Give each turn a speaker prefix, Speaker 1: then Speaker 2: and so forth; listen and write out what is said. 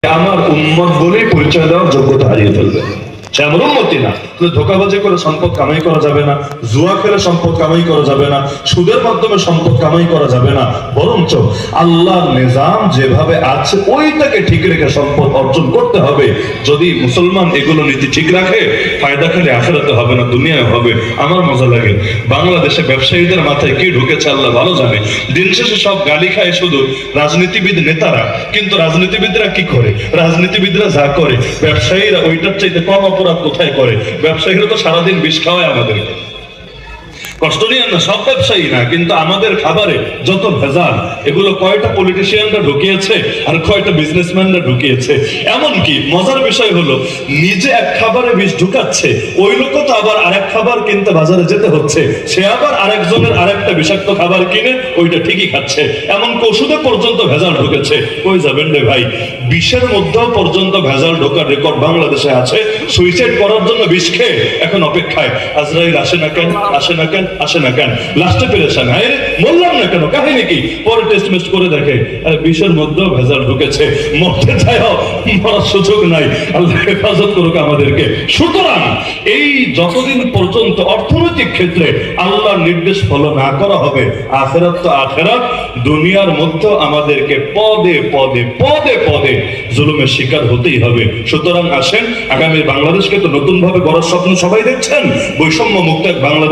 Speaker 1: আমার উম্মত বলেই পরিচয় দেওয়ার যোগ্যতা হারিয়ে ফেলবে। সে আমার উম্মতই না। ধোঁকাবাজি করে সম্পদ কামাই করা যাবে না, জুয়া খেলে সম্পদ কামাই করা যাবে না, সুদের মাধ্যমে সম্পদ কামাই করা যাবে না, বরঞ্চ আল্লাহর নিজাম যেভাবে আছে ওইটাকে ঠিক রেখে সম্পদ অর্জন করতে হবে। যদি মুসলমান এগুলো নীতি ঠিক রাখে, ফায়দা খেলে আখেরাতে হবে না, দুনিয়ায় হবে। আমার মজা লাগে, বাংলাদেশে ব্যবসায়ীদের মাথায় কি ঢুকেছে আল্লাহ ভালো জানে। দিন শেষে সব গালি খায় শুধু রাজনীতিবিদ নেতারা, কিন্তু রাজনীতিবিদরা কি করে? রাজনীতিবিদরা যা করে ব্যবসায়ীরা ওইটার চাইতে কম অপরাধ কোথায় করে? ব্যবসায়ীরা তো সারাদিন বিষ খাওয়ায় আমাদেরকে। কষ্ট নিয়ে না, সব ব্যবসায়ী না, কিন্তু আমাদের খাবারে যত ভেজাল, এগুলো কয়টা পলিটিশিয়ানরা ঢুকিয়েছে আর কয়টা বিজনেসম্যানরা ঢুকিয়েছে। এমনকি মজার বিষয় হলো, নিজে এক খাবারে বিষ ঢুকাচ্ছে, ওই লোক তো আবার আরেক খাবার কিনতে বাজারে যেতে হচ্ছে, সে আবার আরেকজনের আরেকটা বিষাক্ত খাবার কিনে ওইটা ঠিকই খাচ্ছে। এমনকি ওষুধে পর্যন্ত ভেজাল ঢুকেছে। কই যাবেন রে ভাই? বিষের মধ্যেও পর্যন্ত ভেজাল ঢোকার রেকর্ড বাংলাদেশে আছে। সুইসাইড করার জন্য বিষ খেয়ে এখন অপেক্ষায়, আজরাইল আসে না কেন, আসে না কেন, আসে না কেন, লাস্টে পেরেছেন, হ্যাঁ বললাম না কেন, কাহিনী কি? পরে টেস্ট মেস্ট করে দেখে বিষের মধ্যেও ভেজাল ঢুকেছে। মরতে চাইও মরার সুযোগ নাই। আল্লাহ হেফাজত করুক আমাদেরকে। সুতরাং এই যতদিন পর্যন্ত অর্থনৈতিক ক্ষেত্রে আল্লাহর নির্দেশ ফলো না করা হবে, আখেরাত তো আখেরাত, দুনিয়ার মধ্যে আমাদেরকে পদে পদে পদে পদে জুলুমের শিকার হতেই হবে। সুতরাং আসেন, আগামী বাংলাদেশকে তো নতুন ভাবে গড়ার স্বপ্ন সবাই দেখছেন, বৈষম্য মুক্ত এক বাংলাদেশ।